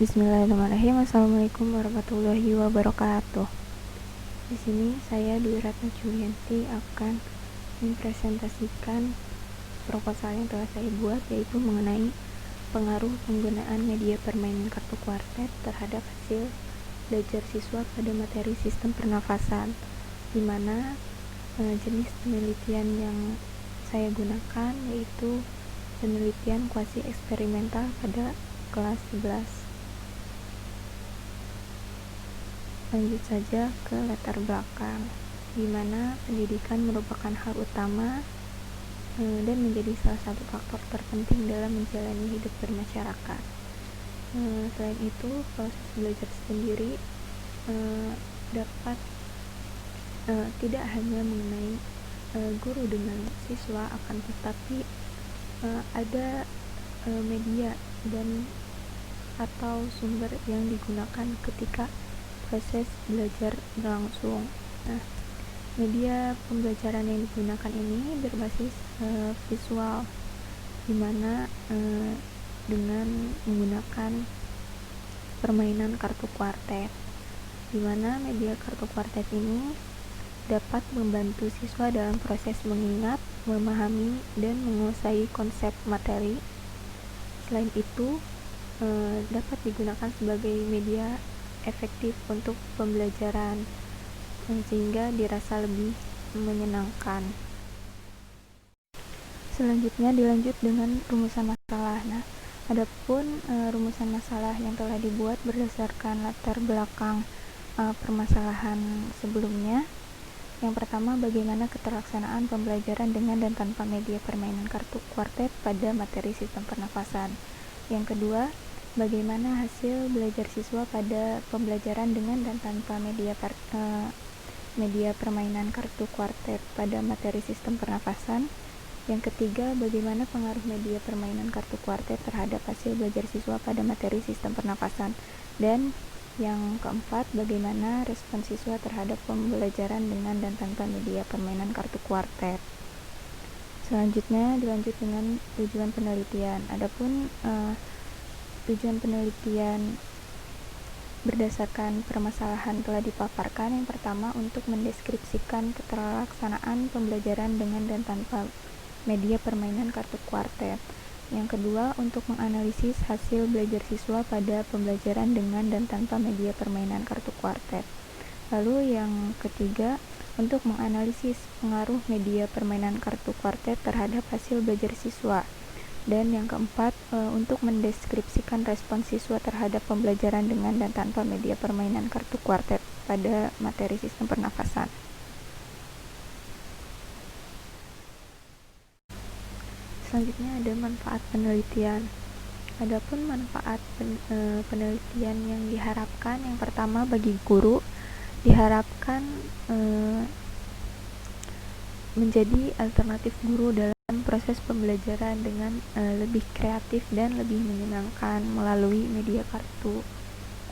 Bismillahirrahmanirrahim. Assalamualaikum warahmatullahi wabarakatuh. Di sini saya Dwi Ratna Julianti akan mempresentasikan proposal yang telah saya buat, yaitu mengenai pengaruh penggunaan media permainan kartu kuartet terhadap hasil belajar siswa pada materi sistem pernafasan, di mana jenis penelitian yang saya gunakan yaitu penelitian kuasi eksperimental pada kelas 11. Lanjut saja ke latar belakang, di mana pendidikan merupakan hal utama dan menjadi salah satu faktor terpenting dalam menjalani hidup bermasyarakat. Selain itu, proses belajar sendiri dapat tidak hanya mengenai guru dengan siswa, akan tetapi ada media dan atau sumber yang digunakan ketika proses belajar berlangsung. Nah, media pembelajaran yang digunakan ini berbasis visual, di mana dengan menggunakan permainan kartu kuartet, di mana media kartu kuartet ini dapat membantu siswa dalam proses mengingat, memahami, dan menguasai konsep materi. Selain itu, dapat digunakan sebagai media efektif untuk pembelajaran, sehingga dirasa lebih menyenangkan. Selanjutnya dilanjut dengan rumusan masalah. Nah, adapun rumusan masalah yang telah dibuat berdasarkan latar belakang permasalahan sebelumnya. Yang pertama, bagaimana keterlaksanaan pembelajaran dengan dan tanpa media permainan kartu kuartet pada materi sistem pernafasan. Yang kedua, bagaimana hasil belajar siswa pada pembelajaran dengan dan tanpa media permainan kartu kuartet pada materi sistem pernafasan. Yang ketiga, bagaimana pengaruh media permainan kartu kuartet terhadap hasil belajar siswa pada materi sistem pernafasan. Dan yang keempat, bagaimana respon siswa terhadap pembelajaran dengan dan tanpa media permainan kartu kuartet. Selanjutnya dilanjut dengan tujuan penelitian. Adapun tujuan penelitian berdasarkan permasalahan telah dipaparkan. Yang pertama, untuk mendeskripsikan keterlaksanaan pembelajaran dengan dan tanpa media permainan kartu kuartet. Yang kedua, untuk menganalisis hasil belajar siswa pada pembelajaran dengan dan tanpa media permainan kartu kuartet. Lalu yang ketiga, untuk menganalisis pengaruh media permainan kartu kuartet terhadap hasil belajar siswa. Dan yang keempat, untuk mendeskripsikan respon siswa terhadap pembelajaran dengan dan tanpa media permainan kartu kuartet pada materi sistem pernafasan. Selanjutnya ada manfaat penelitian. Adapun manfaat penelitian yang diharapkan, yang pertama, bagi guru diharapkan menjadi alternatif guru dalam proses pembelajaran dengan lebih kreatif dan lebih menyenangkan melalui media kartu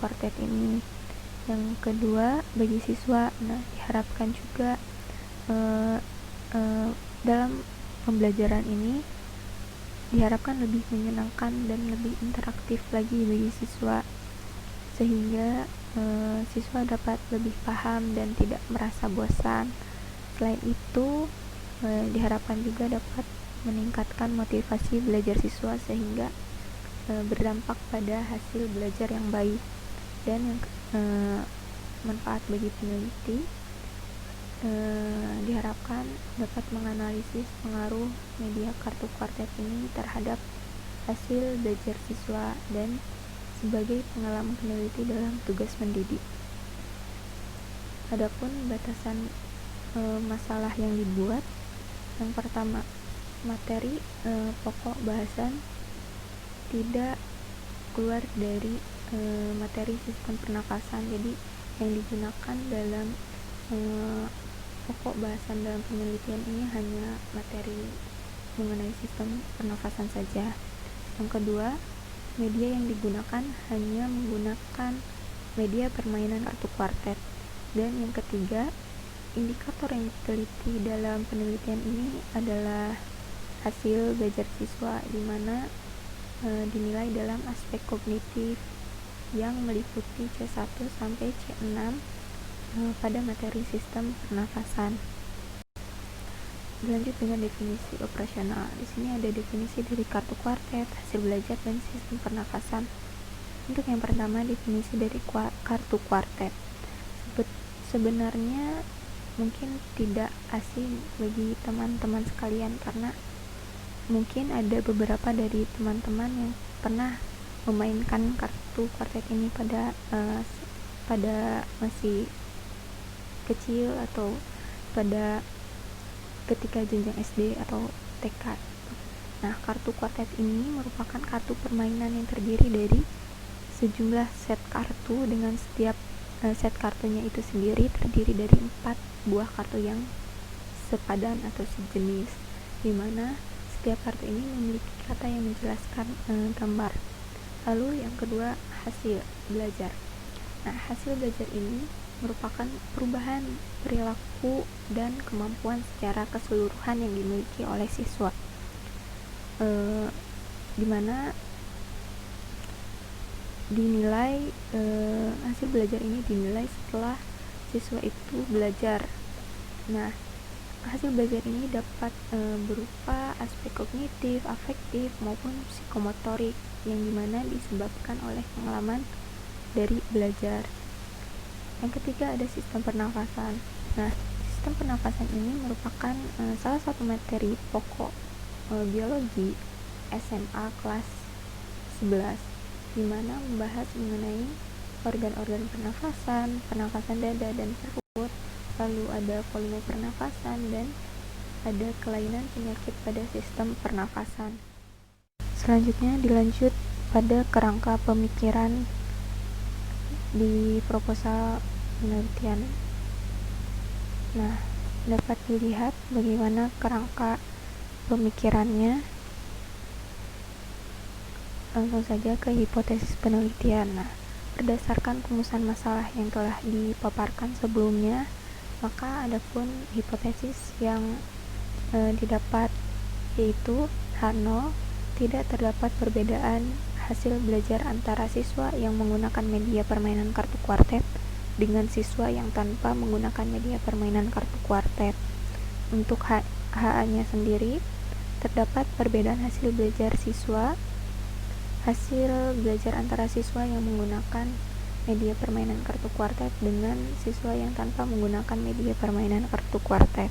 kuartet ini. Yang kedua, bagi siswa, diharapkan juga dalam pembelajaran ini diharapkan lebih menyenangkan dan lebih interaktif lagi bagi siswa, sehingga siswa dapat lebih paham dan tidak merasa bosan. Selain itu, diharapkan juga dapat meningkatkan motivasi belajar siswa sehingga berdampak pada hasil belajar yang baik. Dan yang manfaat bagi peneliti, diharapkan dapat menganalisis pengaruh media kartu kuartet ini terhadap hasil belajar siswa dan sebagai pengalaman peneliti dalam tugas mendidik. Adapun batasan masalah yang dibuat, yang pertama, materi pokok bahasan tidak keluar dari materi sistem pernafasan. Jadi yang digunakan dalam pokok bahasan dalam penelitian ini hanya materi mengenai sistem pernafasan saja. Yang kedua, media yang digunakan hanya menggunakan media permainan kartu kuartet. Dan yang ketiga, indikator yang diteliti dalam penelitian ini adalah hasil belajar siswa, di mana dinilai dalam aspek kognitif, yang meliputi C1 sampai C6 pada materi sistem pernafasan. Dilanjut dengan definisi operasional. Di sini ada definisi dari kartu kuartet, hasil belajar, dan sistem pernafasan. Untuk yang pertama, definisi dari kartu kuartet. Sebenarnya mungkin tidak asing bagi teman-teman sekalian, karena mungkin ada beberapa dari teman-teman yang pernah memainkan kartu kuartet ini pada masih kecil atau pada ketika jenjang SD atau TK. Nah, kartu kuartet ini merupakan kartu permainan yang terdiri dari sejumlah set kartu, dengan setiap set kartunya itu sendiri terdiri dari 4 buah kartu yang sepadan atau sejenis, di mana setiap kartu ini memiliki kata yang menjelaskan gambar. Lalu yang kedua, hasil belajar. Nah, hasil belajar ini merupakan perubahan perilaku dan kemampuan secara keseluruhan yang dimiliki oleh siswa, dimana dinilai hasil belajar ini dinilai setelah siswa itu belajar. Nah, hasil belajar ini dapat berupa aspek kognitif, afektif, maupun psikomotorik, yang dimana disebabkan oleh pengalaman dari belajar. Yang ketiga, ada sistem pernafasan. Nah, sistem pernafasan ini merupakan salah satu materi pokok biologi SMA kelas 11, di mana membahas mengenai organ-organ pernafasan, pernafasan dada dan perut, lalu ada volume pernafasan, dan ada kelainan penyakit pada sistem pernafasan. Selanjutnya dilanjut pada kerangka pemikiran di proposal penelitian. Nah, dapat dilihat bagaimana kerangka pemikirannya. Langsung saja ke hipotesis penelitian. Nah, berdasarkan rumusan masalah yang telah dipaparkan sebelumnya, maka adapun hipotesis yang didapat yaitu H0, tidak terdapat perbedaan hasil belajar antara siswa yang menggunakan media permainan kartu kuartet dengan siswa yang tanpa menggunakan media permainan kartu kuartet. Untuk HA-nya sendiri, terdapat perbedaan hasil belajar antara siswa yang menggunakan media permainan kartu kuartet dengan siswa yang tanpa menggunakan media permainan kartu kuartet.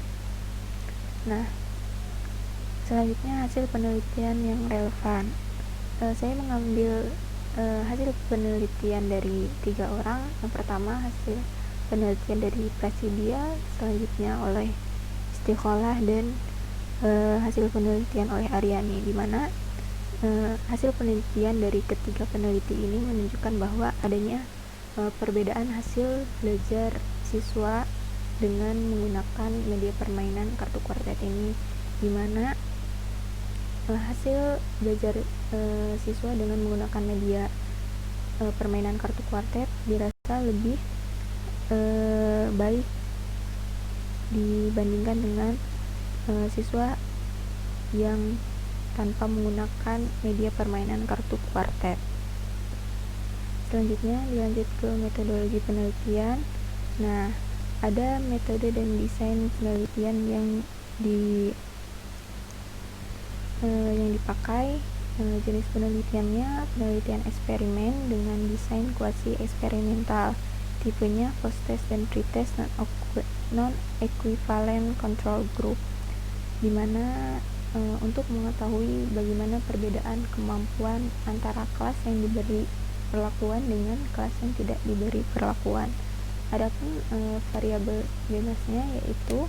Nah, selanjutnya hasil penelitian yang relevan. Saya mengambil hasil penelitian dari 3 orang. Yang pertama, hasil penelitian dari Prasidia, selanjutnya oleh Istiqolah, dan hasil penelitian oleh Aryani, di mana hasil penelitian dari ketiga peneliti ini menunjukkan bahwa adanya perbedaan hasil belajar siswa dengan menggunakan media permainan kartu kuartet ini, di mana hasil belajar siswa dengan menggunakan media permainan kartu kuartet dirasa lebih baik dibandingkan dengan siswa yang tanpa menggunakan media permainan kartu kuartet. Selanjutnya dilanjut ke metodologi penelitian. Nah, ada metode dan desain penelitian yang dipakai. Jenis penelitiannya penelitian eksperimen dengan desain kuasi eksperimental, tipenya post-test dan pre-test non-equivalent control group, di mana untuk mengetahui bagaimana perbedaan kemampuan antara kelas yang diberi perlakuan dengan kelas yang tidak diberi perlakuan. Adapun variabel bebasnya yaitu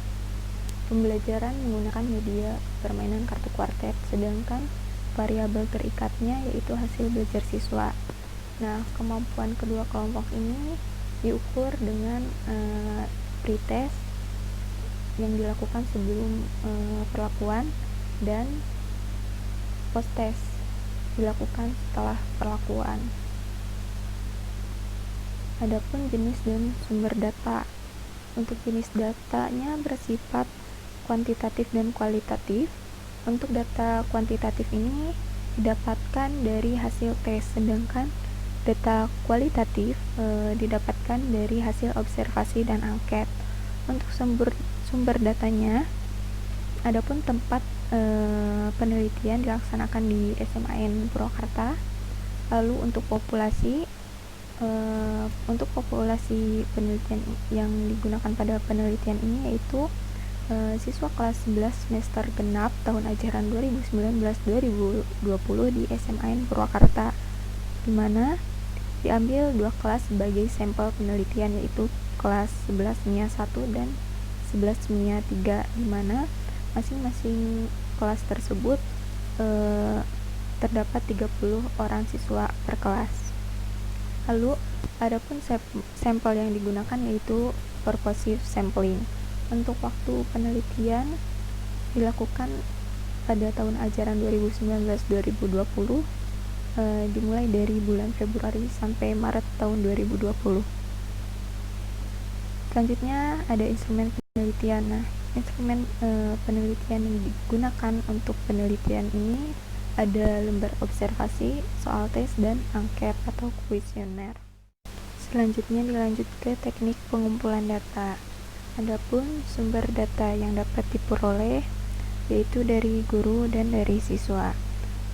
pembelajaran menggunakan media permainan kartu kuartet, sedangkan variabel terikatnya yaitu hasil belajar siswa. Nah, kemampuan kedua kelompok ini diukur dengan pretest yang dilakukan sebelum perlakuan dan post-test dilakukan setelah perlakuan. Adapun jenis dan sumber data. Untuk jenis datanya bersifat kuantitatif dan kualitatif. Untuk data kuantitatif ini didapatkan dari hasil tes, sedangkan data kualitatif didapatkan dari hasil observasi dan angket. Untuk sumber datanya, adapun tempat penelitian dilaksanakan di SMAN Purwakarta. Lalu untuk populasi penelitian yang digunakan pada penelitian ini yaitu siswa kelas 11 semester genap tahun ajaran 2019-2020 di SMAN Purwakarta, di mana diambil 2 kelas sebagai sampel penelitian, yaitu kelas 11 MIA 1 dan 11 MIA 3, di mana masing-masing kelas tersebut terdapat 30 orang siswa per kelas. Lalu adapun sampel yang digunakan yaitu purposive sampling. Untuk waktu penelitian dilakukan pada tahun ajaran 2019-2020, dimulai dari bulan Februari sampai Maret tahun 2020. Selanjutnya ada instrumen penelitian. Nah, instrumen penelitian yang digunakan untuk penelitian ini ada lembar observasi, soal tes, dan angket atau kuesioner. Selanjutnya dilanjut ke teknik pengumpulan data. Adapun sumber data yang dapat diperoleh yaitu dari guru dan dari siswa.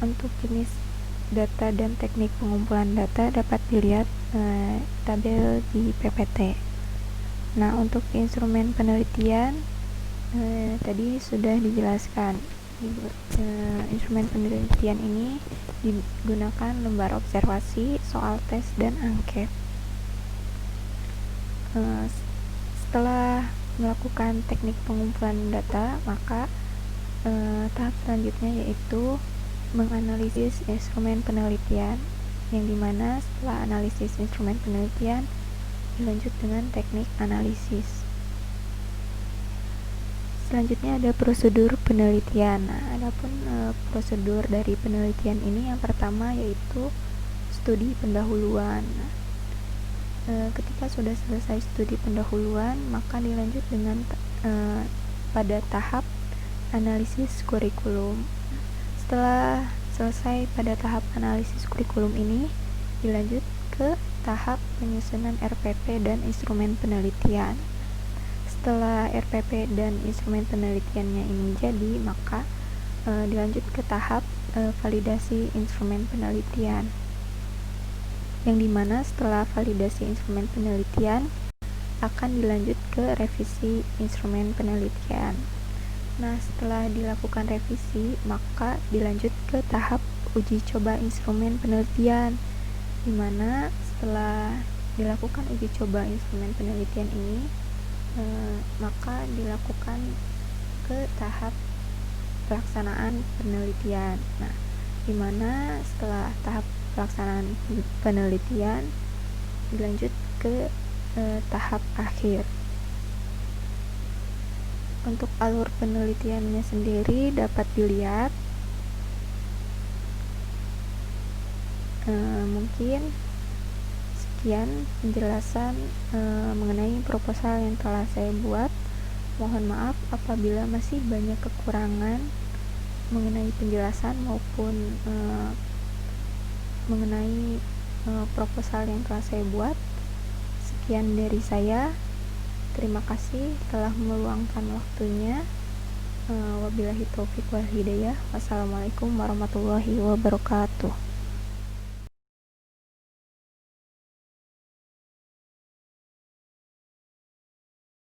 Untuk jenis data dan teknik pengumpulan data dapat dilihat tabel di PPT. Nah, untuk instrumen penelitian tadi sudah dijelaskan. Instrumen penelitian ini digunakan lembar observasi, soal tes, dan angket. Setelah melakukan teknik pengumpulan data, maka tahap selanjutnya yaitu menganalisis instrumen penelitian, yang dimana setelah analisis instrumen penelitian dilanjut dengan teknik analisis. Selanjutnya ada prosedur penelitian. Nah, adapun prosedur dari penelitian ini yang pertama yaitu studi pendahuluan. Ketika sudah selesai studi pendahuluan, maka dilanjut dengan pada tahap analisis kurikulum. Setelah selesai pada tahap analisis kurikulum ini, dilanjut ke tahap penyusunan RPP dan instrumen penelitian. Setelah RPP dan instrumen penelitiannya ini jadi, maka dilanjut ke tahap validasi instrumen penelitian, yang dimana setelah validasi instrumen penelitian akan dilanjut ke revisi instrumen penelitian. Nah, setelah dilakukan revisi, maka dilanjut ke tahap uji coba instrumen penelitian, dimana setelah dilakukan uji coba instrumen penelitian ini, maka dilakukan ke tahap pelaksanaan penelitian. Nah, dimana setelah tahap pelaksanaan penelitian dilanjut ke tahap akhir. Untuk alur penelitiannya sendiri dapat dilihat. Mungkin sekian penjelasan mengenai proposal yang telah saya buat. Mohon maaf apabila masih banyak kekurangan mengenai penjelasan maupun mengenai proposal yang telah saya buat. Sekian dari saya. Terima kasih telah meluangkan waktunya. Wabillahi taufiq wal hidayah. Wassalamualaikum warahmatullahi wabarakatuh.